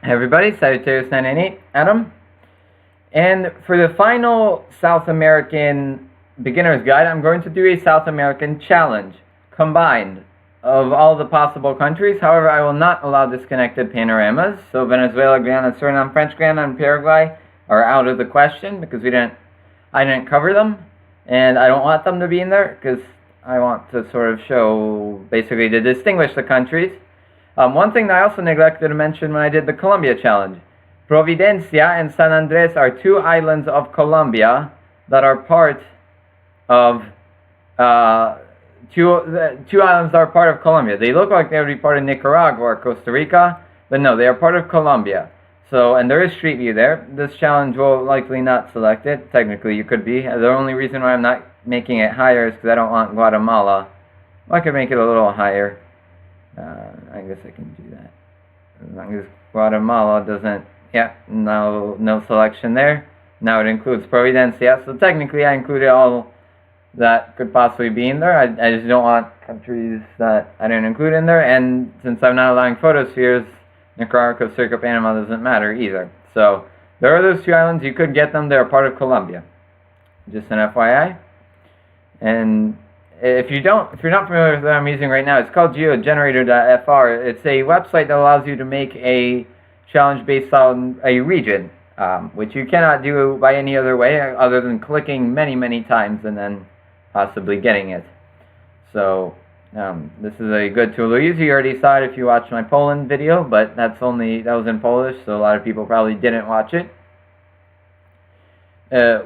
Hey everybody, Sagittarius998, Adam. And for the final South American beginner's guide, I'm going to do a South American challenge, combined, of all the possible countries. However, I will not allow disconnected panoramas. So Venezuela, Guyana, Suriname, French Guiana, and Paraguay are out of the question because I didn't cover them. And I don't want them to be in there because I want to sort of show, basically, to distinguish the countries. One thing that I also neglected to mention when I did the Colombia challenge. Providencia and San Andres are two islands of Colombia that are part of, two islands that are part of Colombia. They look like they would be part of Nicaragua or Costa Rica, but no, they are part of Colombia. So, and there is Street View there. This challenge will likely not select it. Technically, you could be. The only reason why I'm not making it higher is because I don't want Guatemala. Well, I could make it a little higher. I guess I can do that. As long as Guatemala doesn't, yeah, no selection there. Now it includes Providencia, so technically I included all that could possibly be in there. I just don't want countries that I didn't include in there, and since I'm not allowing photospheres, Nicaragua, Costa Rica, Panama doesn't matter either. So there are those two islands. You could get them. They're part of Colombia. Just an FYI. And if you're not familiar with what I'm using right now, it's called Geoguessr.fr. It's a website that allows you to make a challenge based on a region, which you cannot do by any other way other than clicking many times and then possibly getting it. So this is a good tool to use. You already saw it if you watched my Poland video, but that was in Polish, so a lot of people probably didn't watch it.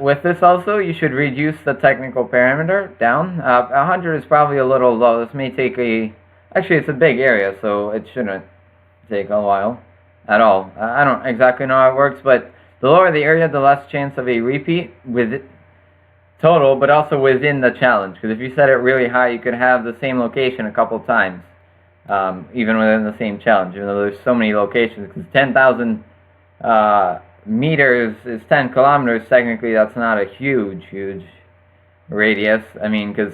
With this also, you should reduce the technical parameter down. 100 is probably a little low. This may take actually it's a big area, so it shouldn't take a while at all. I don't exactly know how it works, but the lower the area, the less chance of a repeat with total, but also within the challenge. Because if you set it really high, you could have the same location a couple times, even within the same challenge, even though there's so many locations. Because 10,000 meters is 10 kilometers. Technically, that's not a huge radius. I mean, because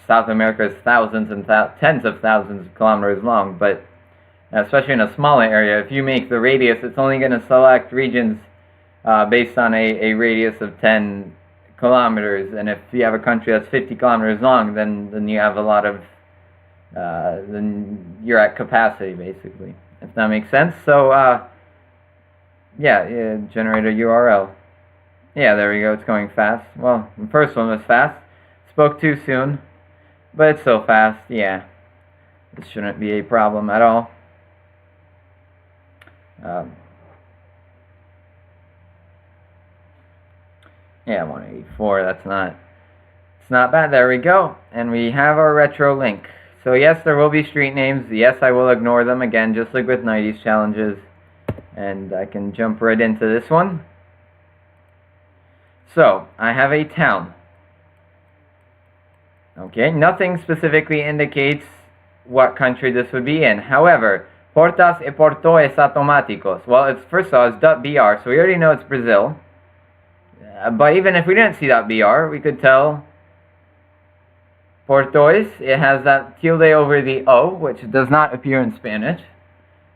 South America is thousands and tens of thousands of kilometers long, but especially in a smaller area, if you make the radius, it's only going to select regions based on a radius of 10 kilometers, and if you have a country that's 50 kilometers long, then you have a lot of, then you're at capacity, basically, if that makes sense. So, yeah, generate a URL. Yeah, there we go, it's going fast. Well, the first one was fast. Spoke too soon, but it's so fast, yeah. This shouldn't be a problem at all. Yeah, 184, it's not bad. There we go. And we have our retro link. So yes, there will be street names. Yes, I will ignore them again, just like with 90s challenges. And I can jump right into this one. So, I have a town. Okay, nothing specifically indicates what country this would be in. However, portas y portões automáticos. Well, first of all, it's .br, so we already know it's Brazil. But even if we didn't see .br, we could tell portões. It has that tilde over the O, which does not appear in Spanish.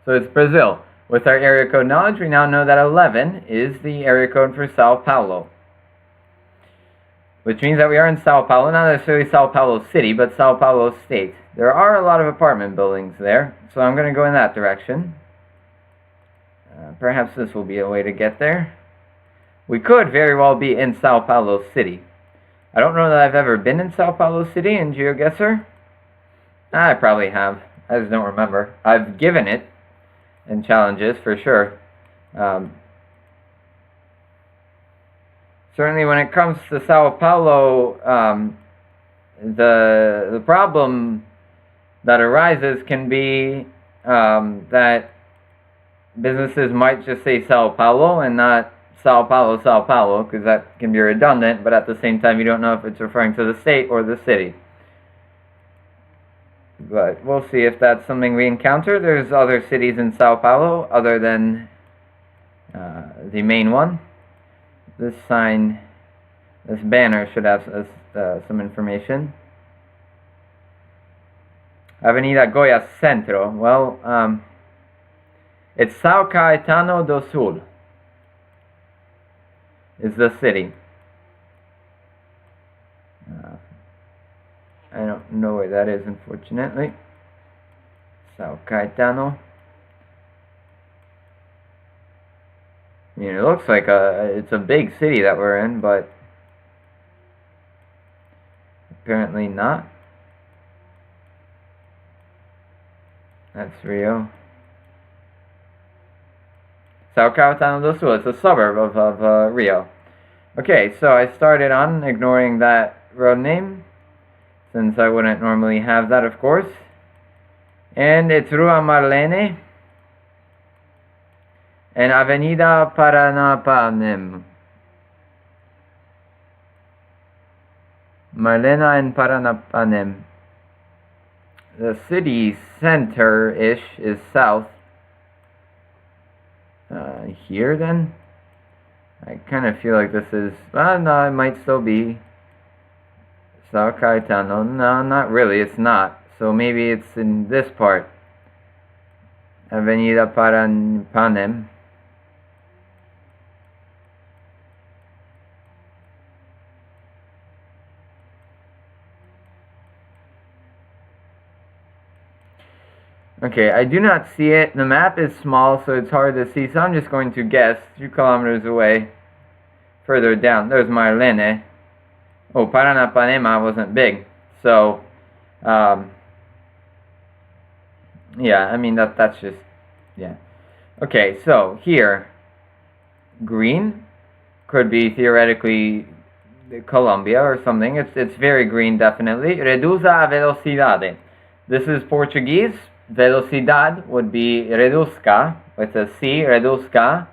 So it's Brazil. With our area code knowledge, we now know that 11 is the area code for Sao Paulo. Which means that we are in Sao Paulo, not necessarily Sao Paulo City, but Sao Paulo State. There are a lot of apartment buildings there, so I'm going to go in that direction. Perhaps this will be a way to get there. We could very well be in Sao Paulo City. I don't know that I've ever been in Sao Paulo City in Geoguessr. I probably have. I just don't remember. I've given it in challenges for sure. Certainly when it comes to Sao Paulo, the problem that arises can be that businesses might just say Sao Paulo and not Sao Paulo, because that can be redundant, but at the same time you don't know if it's referring to the state or the city. But we'll see if that's something we encounter. There's other cities in Sao Paulo other than the main one. This sign, this banner should have some information. Avenida Goya Centro. Well, It's São Caetano do Sul is the city. I don't know where that is, unfortunately. São Caetano. I mean, it looks like it's a big city that we're in, but apparently not. That's Rio. São Caetano do Sul. It's a suburb of Rio. Okay, so I started on ignoring that road name, since I wouldn't normally have that, of course. And it's Rua Marlene and Avenida Paranapanem. Marlena and Paranapanem. The city center-ish is south. Here then? I kind of feel like this is... Well, no, it might still be São Caetano. No, not really, it's not. So maybe it's in this part. Avenida Paranapanem. Okay, I do not see it. The map is small, so it's hard to see. So I'm just going to guess 2 kilometers away, further down. There's Marlene. Oh, Paranapanema wasn't big. So, yeah, I mean, that's just, yeah. Okay, so here, green could be theoretically Colombia or something. It's very green, definitely. Reduza a velocidade. This is Portuguese. Velocidad would be reduzca, with a C, reduzca.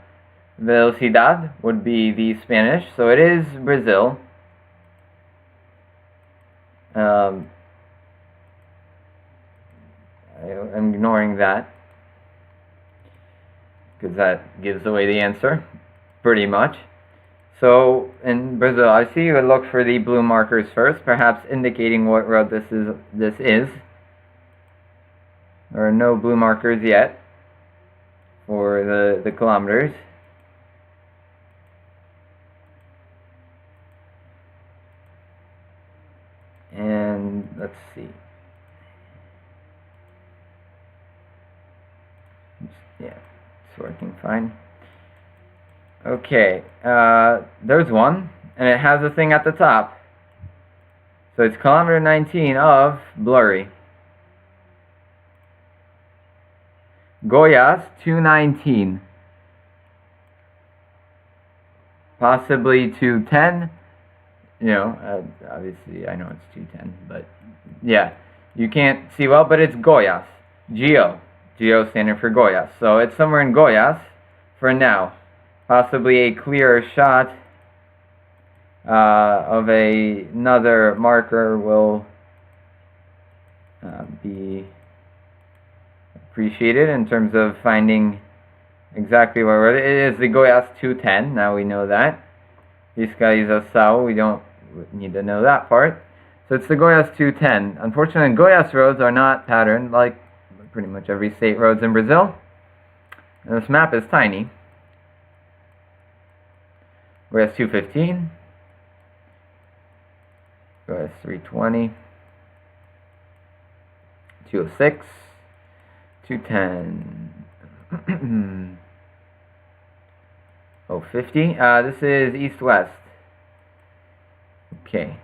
Velocidad would be the Spanish, so it is Brazil. I'm ignoring that, because that gives away the answer, pretty much. So, in Brazil, I see you would look for the blue markers first, perhaps indicating what road this is. There are no blue markers yet for the kilometers. And let's see. Yeah, it's working fine. Okay, there's one, and it has a thing at the top. So it's kilometer 19 of blurry. Goiás 219, possibly 210. You know, obviously I know it's 210, but yeah, you can't see well, but it's Goiás. Geo standing for Goiás. So it's somewhere in Goiás for now. Possibly a clearer shot of another marker will be appreciated in terms of finding exactly where it is. The Goiás 210, now we know that. Fiscalização, we don't need to know that part. So it's the Goiás 210. Unfortunately, Goiás roads are not patterned like pretty much every state roads in Brazil. And this map is tiny. Goiás 215. Goiás 320. 206. 210. 050. This is east-west. Okay.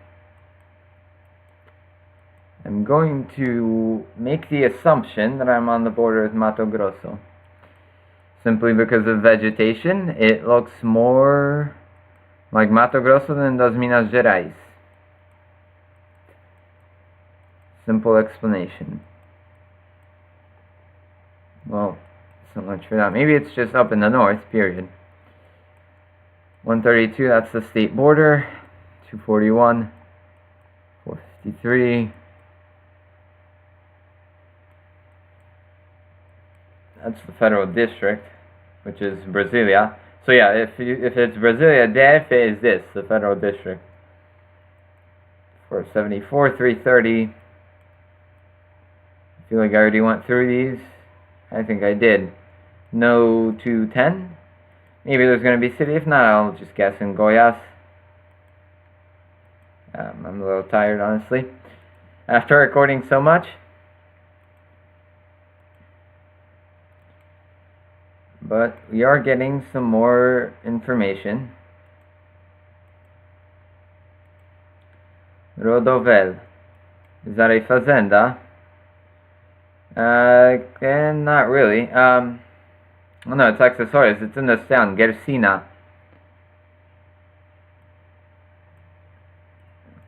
I'm going to make the assumption that I'm on the border with Mato Grosso. Simply because of vegetation, it looks more like Mato Grosso than does Minas Gerais. Simple explanation. Well, so much for that. Maybe it's just up in the north, period. 132, that's the state border. 241. 453. That's the federal district, which is Brasilia. So yeah, if it's Brasilia, DF is this, the federal district. 474, 330. I feel like I already went through these. I think I did. no 210. Maybe there's going to be city. If not, I'll just guess in Goiás. I'm a little tired, honestly, after recording so much. But we are getting some more information. Rodovel. Is that a fazenda? Not really. Oh no, it's accessorios. It's in this town, Gersina.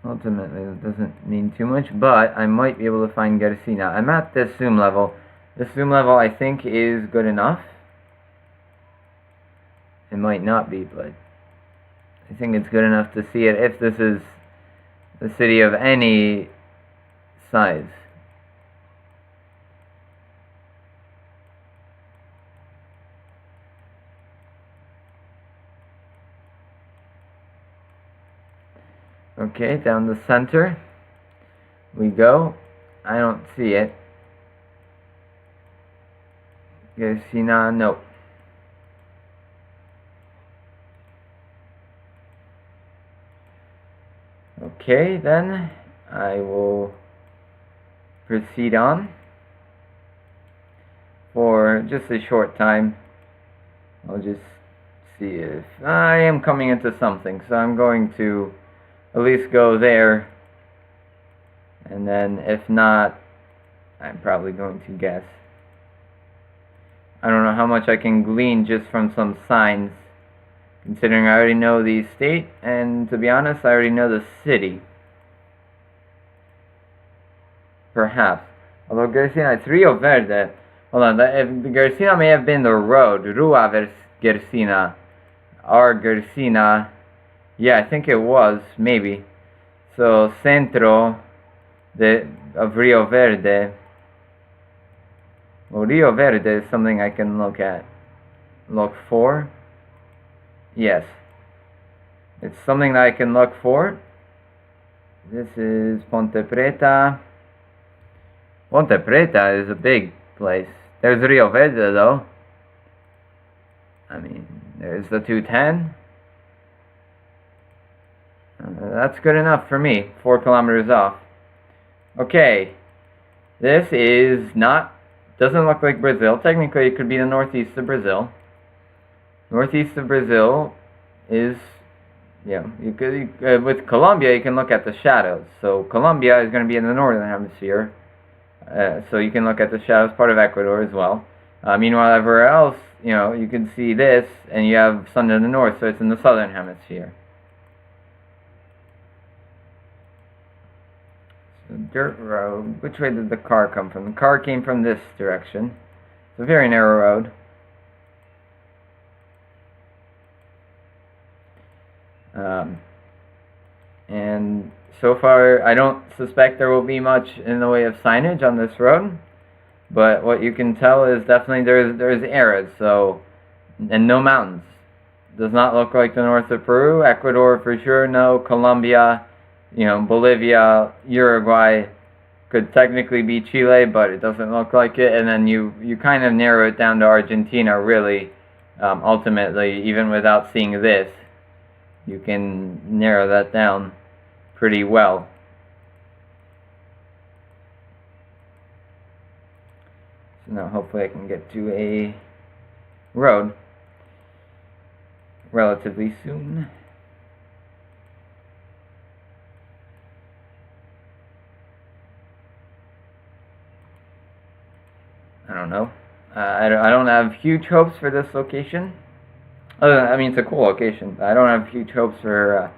Ultimately, it doesn't mean too much, but I might be able to find Gersina. I'm at this zoom level. This zoom level, I think, is good enough. It might not be, but I think it's good enough to see it if this is the city of any size. Okay, down the center we go. I don't see it. Gersina, nope. Okay, then I will proceed on for just a short time. I'll just see if I am coming into something, so I'm going to at least go there, and then if not, I'm probably going to guess. I don't know how much I can glean just from some signs, considering I already know the state, and to be honest, I already know the city. Perhaps. Although Gersina, it's Rio Verde. Hold on, if Gersina may have been the road, Rua Gersina, or Gersina. Yeah, I think it was, maybe. So, Centro of Rio Verde. Well, Rio Verde is something I can look at. Look for. Yes. It's something that I can look for. This is Ponte Preta. Ponte Preta is a big place. There's Rio Verde, though. I mean, there's the 210. That's good enough for me. 4 kilometers off. Okay. This is not... doesn't look like Brazil. Technically, it could be the northeast of Brazil. Northeast of Brazil is... yeah, you could, with Colombia, you can look at the shadows. So, Colombia is going to be in the northern hemisphere. So, you can look at the shadows, part of Ecuador as well. Meanwhile, everywhere else, you know, you can see this, and you have sun in the north, so it's in the southern hemisphere. Dirt road. Which way did the car come from? The car came from this direction. It's a very narrow road. And so far, I don't suspect there will be much in the way of signage on this road. But what you can tell is definitely there's arid, so, and no mountains. Does not look like the north of Peru. Ecuador for sure, no. Colombia, you know, Bolivia, Uruguay, could technically be Chile, but it doesn't look like it. And then you kind of narrow it down to Argentina, really, ultimately, even without seeing this. You can narrow that down pretty well. So now hopefully I can get to a road relatively soon. I don't know. I don't have huge hopes for this location. I mean, it's a cool location. I don't have huge hopes for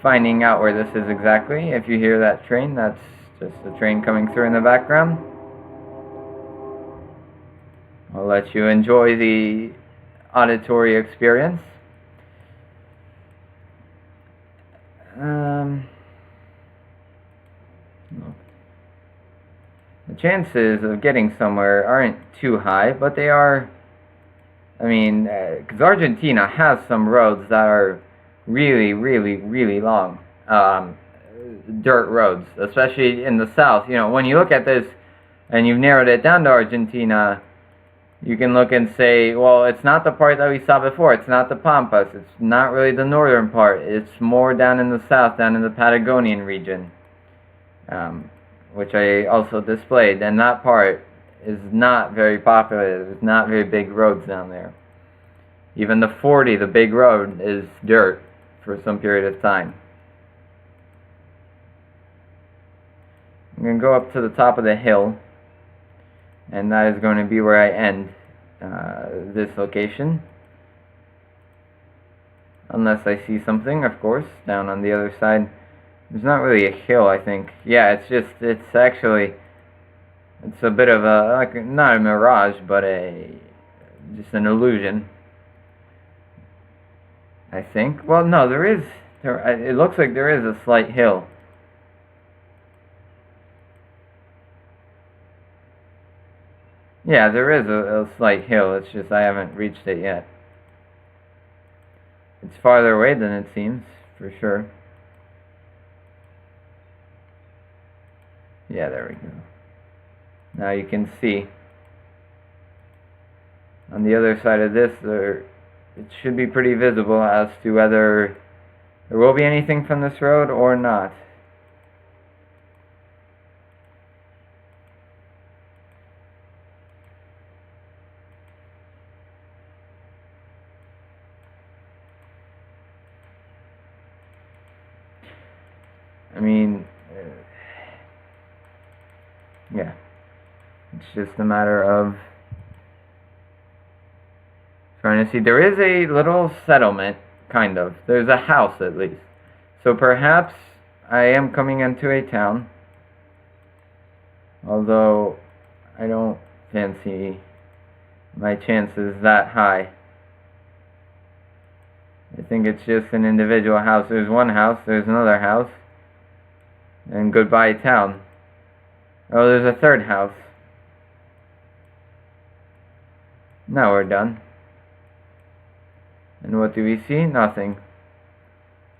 finding out where this is exactly. If you hear that train, that's just the train coming through in the background. I'll let you enjoy the auditory experience. The chances of getting somewhere aren't too high, but they are. I mean, because Argentina has some roads that are really, really, really long. Dirt roads, especially in the south. You know, when you look at this and you've narrowed it down to Argentina, you can look and say, well, it's not the part that we saw before. It's not the Pampas. It's not really the northern part. It's more down in the south, down in the Patagonian region, which I also displayed. And that part is not very popular. There's not very big roads down there. Even the 40, the big road, is dirt for some period of time. I'm going to go up to the top of the hill, and that is going to be where I end this location. Unless I see something, of course, down on the other side. There's not really a hill, I think. Yeah, it's a bit of a, like, not a mirage, but just an illusion, I think. Well, no, it looks like there is a slight hill. Yeah, there is a slight hill. It's just I haven't reached it yet. It's farther away than it seems, for sure. Yeah, there we go. Now you can see on the other side of this, it should be pretty visible as to whether there will be anything from this road or not. I mean, yeah, it's just a matter of trying to see. There is a little settlement, kind of. There's a house, at least. So perhaps I am coming into a town, although I don't fancy my chances that high. I think it's just an individual house. There's one house, there's another house, and goodbye town. Oh, there's a third house. Now we're done. And what do we see? Nothing.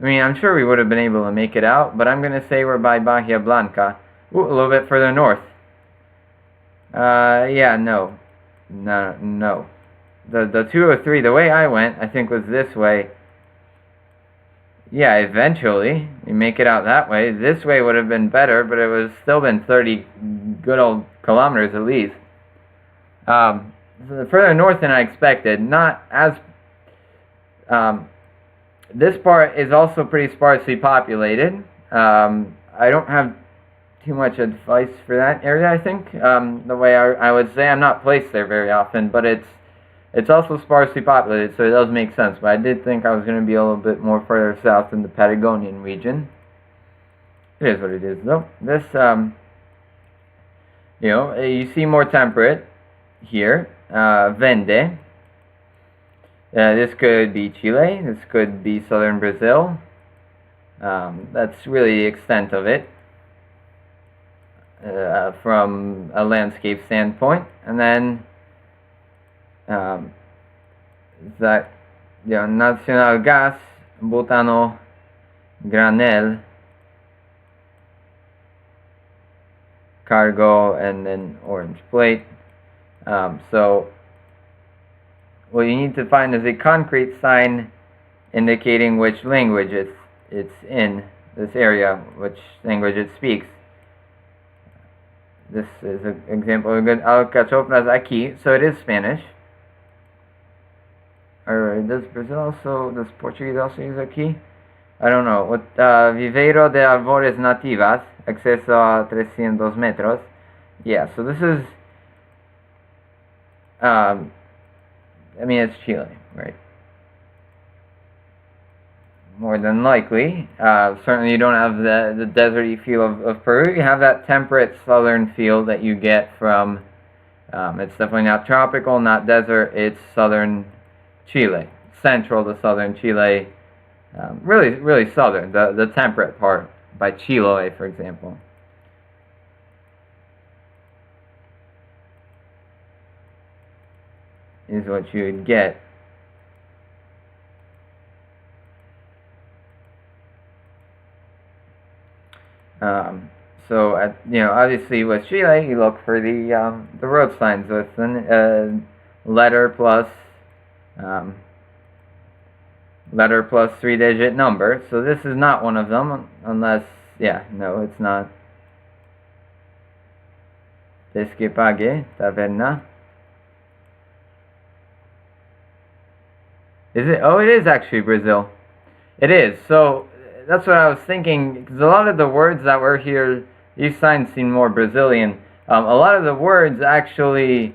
I mean, I'm sure we would have been able to make it out, but I'm going to say we're by Bahia Blanca. Ooh, a little bit further north. Yeah, no. No. The 203, the way I went, I think was this way. Yeah, eventually, we make it out that way. This way would have been better, but it would have still been 30 good old kilometers at least. Further north than I expected. Not as... this part is also pretty sparsely populated. I don't have too much advice for that area, I think. The way I would say, I'm not placed there very often, but it's also sparsely populated, so it does make sense. But I did think I was going to be a little bit more further south in the Patagonian region. It is what it is, though. This, you see more temperate here. Vende. This could be Chile. This could be southern Brazil. That's really the extent of it from a landscape standpoint. And then that, Nacional Gas, Butano, Granel, Cargo, and then Orange Plate. So what you need to find is a concrete sign indicating which language it's in this area, which language it speaks. This is an example of a good alcachofras aquí, so it is Spanish. Or does Portuguese also use aquí? I don't know. What Viveiro de Árvores Nativas, acceso a 300 metros. Yeah, so this is I mean, it's Chile, right? More than likely. Certainly you don't have the deserty feel of Peru. You have that temperate southern feel that you get from, it's definitely not tropical, not desert, it's southern Chile. Central to southern Chile. Really southern, the temperate part, by Chiloé, for example. Is what you would get. So obviously with Chile, you look for the road signs with letter plus 3-digit number. So this is not one of them, unless, yeah, no, it's not. Pesque pague, taverna. Is it? Oh, it is actually Brazil. It is. So that's what I was thinking, because a lot of the words that were here, these signs seem more Brazilian. A lot of the words actually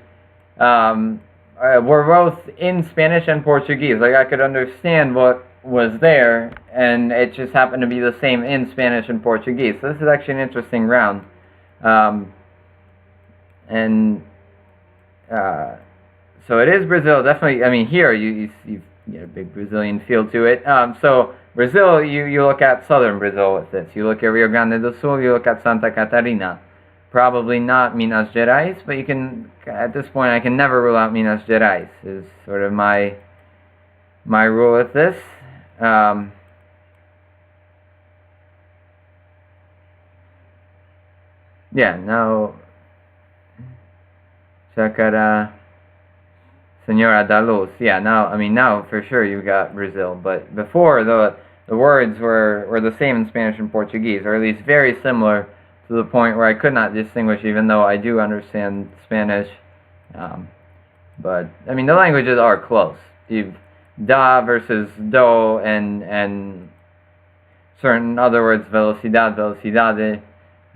were both in Spanish and Portuguese. Like, I could understand what was there, and it just happened to be the same in Spanish and Portuguese. So this is actually an interesting round. So it is Brazil, definitely. I mean, here you get a big Brazilian feel to it. So Brazil, you look at southern Brazil with this. You look at Rio Grande do Sul, you look at Santa Catarina. Probably not Minas Gerais, but you can, at this point, I can never rule out Minas Gerais, is sort of my rule with this. Yeah, now, Chacara, Senhora da Luz. Yeah, now for sure you've got Brazil, but before the words were the same in Spanish and Portuguese, or at least very similar, to the point where I could not distinguish, even though I do understand Spanish. But I mean, the languages are close. You've da versus do, and certain other words, velocidad, velocidade,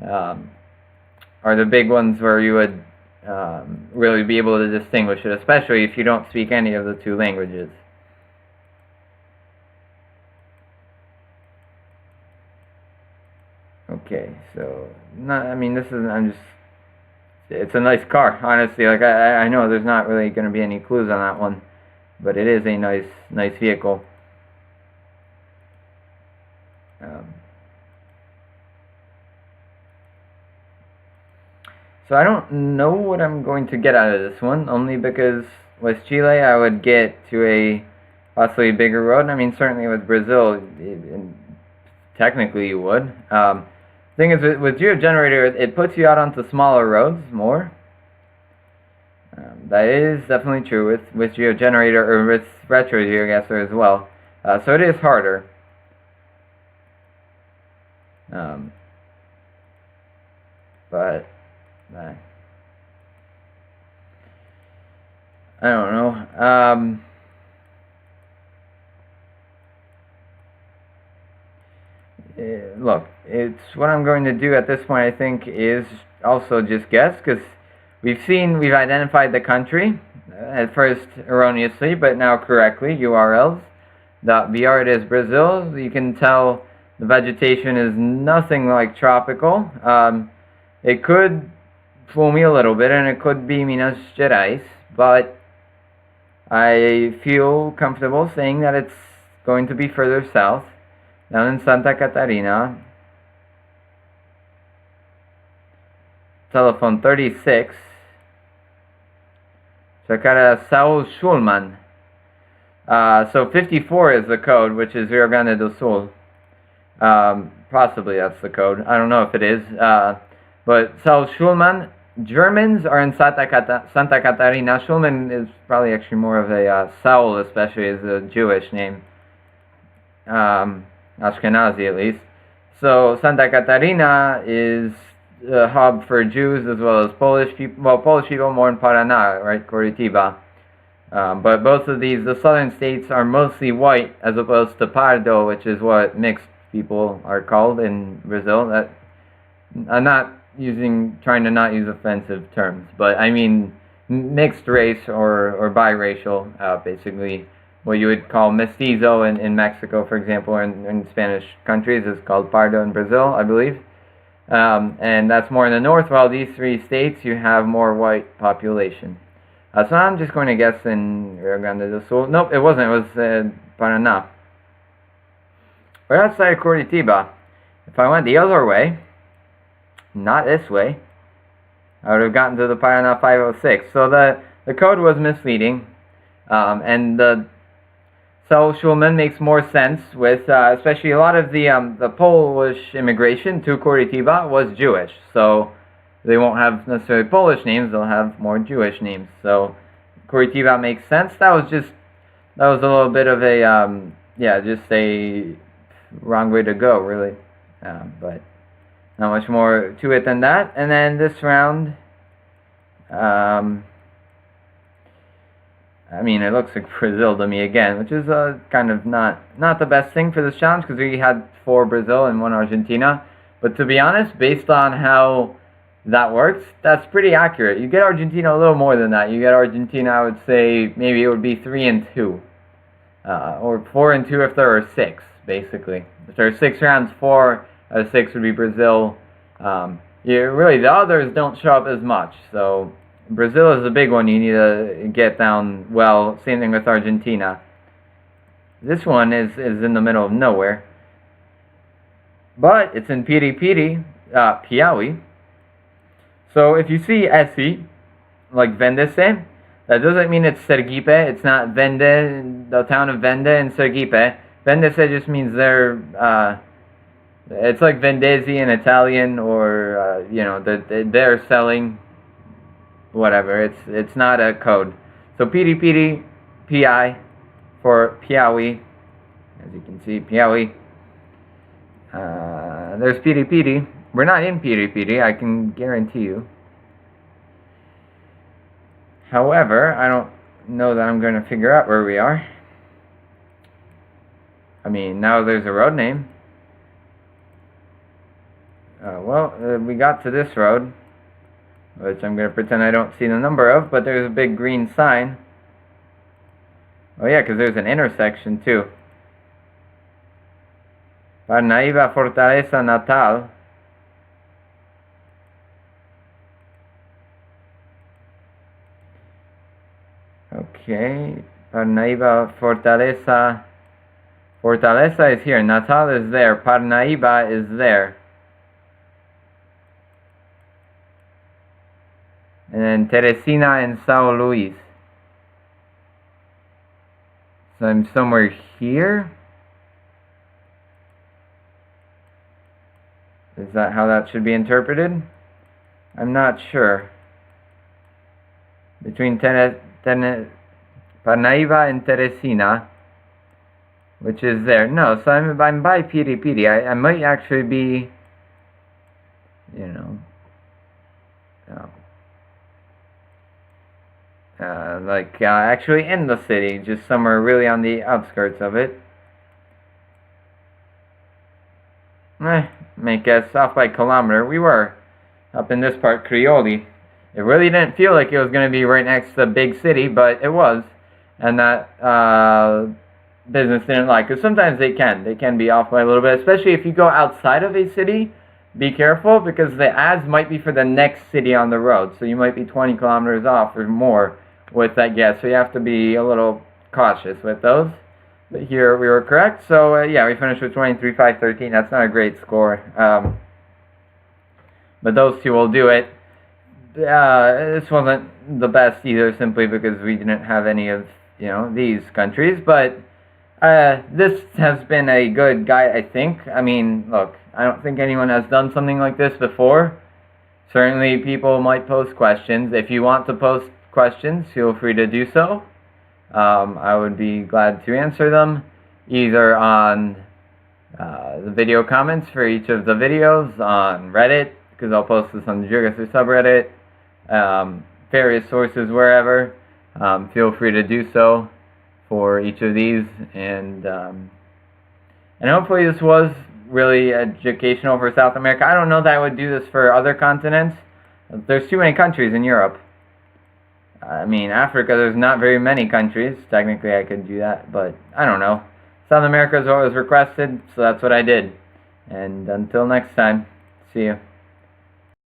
are the big ones where you would really be able to distinguish it, especially if you don't speak any of the two languages. Okay, so I mean, it's a nice car, honestly. Like, I know there's not really going to be any clues on that one, but it is a nice vehicle. So I don't know what I'm going to get out of this one, only because with Chile I would get to a possibly bigger road. I mean, certainly with Brazil, technically you would. Thing is, with GeoGenerator, it puts you out onto smaller roads more. That is definitely true with GeoGenerator, or with Retro Geoguessr as well. So it is harder. But I don't know. Look, it's what I'm going to do at this point, I think, is also just guess, because we've identified the country, at first erroneously, but now correctly, urls.br, it is Brazil. You can tell the vegetation is nothing like tropical. It could fool me a little bit, and it could be Minas Gerais, but I feel comfortable saying that it's going to be further south, down in Santa Catarina. Telephone 36. Chacara Saul Schulman. So 54 is the code, which is Rio Grande do Sul. Possibly that's the code. I don't know if it is. But Saul Schulman, Germans are in Santa Catarina. Schulman is probably actually more of a Saul, especially as a Jewish name. Ashkenazi at least. So Santa Catarina is a hub for Jews as well as Polish people. Well, Polish people more in Paraná, right? Curitiba. But both of these, the southern states, are mostly white, as opposed to pardo, which is what mixed people are called in Brazil. That I'm not trying to not use offensive terms, but I mean mixed race or biracial, basically. What you would call mestizo in Mexico, for example, or in Spanish countries, is called pardo in Brazil, I believe. And that's more in the north, while these three states, you have more white population. So I'm just going to guess in Rio Grande do Sul. Nope, it wasn't. It was Paraná. We're outside Curitiba. If I went the other way, not this way, I would have gotten to the Paraná 506. So the code was misleading, and the Saul Schulman makes more sense with, especially a lot of the Polish immigration to Curitiba was Jewish, so they won't have necessarily Polish names, they'll have more Jewish names. So Curitiba makes sense. That was a little bit of a yeah, just a wrong way to go, really. But not much more to it than that. And then this round, I mean, it looks like Brazil to me again, which is kind of not the best thing for this challenge, because we had 4 Brazil and 1 Argentina. But to be honest, based on how that works, that's pretty accurate. You get Argentina a little more than that. You get Argentina, I would say, maybe it would be 3 and 2. Or 4 and 2 if there are 6, basically. If there are 6 rounds, 4 out of 6 would be Brazil. Really, the others don't show up as much, so Brazil is a big one you need to get down well. Same thing with Argentina. This one is in the middle of nowhere. But it's in Piripiri, Piauí. So if you see Esi, like Vendese, that doesn't mean it's Sergipe. It's not Vende, the town of Vende and Sergipe. Vendese just means they're, it's like Vendesi in Italian, or, you know, they're selling whatever. It's not a code. So Piripiri, PI for Piauí. As you can see, Piauí. There's Piripiri. We're not in Piripiri, I can guarantee you. However, I don't know that I'm going to figure out where we are. I mean, now there's a road name. We got to this road, which I'm going to pretend I don't see the number of, but there's a big green sign. Oh yeah, because there's an intersection too. Parnaíba, Fortaleza, Natal. Okay, Parnaíba, Fortaleza. Fortaleza is here, Natal is there, Parnaíba is there. And then Teresina and São Luís. So I'm somewhere here? Is that how that should be interpreted? I'm not sure. Between Parnaíba and Teresina, which is there. No, so I'm by Piripiri. I might actually be, you know, actually in the city, just somewhere really on the outskirts of it. Make guess, off by a kilometer. We were up in this part, Crioli. It really didn't feel like it was going to be right next to the big city, but it was. And that business didn't like, because sometimes they can be off by a little bit, especially if you go outside of a city. Be careful, because the ads might be for the next city on the road, so you might be 20 kilometers off or more with that guess, so you have to be a little cautious with those. But here we were correct, so yeah, we finished with 23,513. That's not a great score, but those two will do it. This wasn't the best either, simply because we didn't have any of, you know, these countries, but this has been a good guide, I think. I mean, look, I don't think anyone has done something like this before. Certainly people might post questions. If you want to post questions, feel free to do so. I would be glad to answer them, either on the video comments for each of the videos, on Reddit, because I'll post this on the Geoguessr subreddit, various sources, wherever. Feel free to do so for each of these, and hopefully this was really educational for South America. I don't know that I would do this for other continents. There's too many countries in Europe. I mean, Africa, there's not very many countries. Technically, I could do that, but I don't know. South America is what was requested, so that's what I did. And until next time, see you.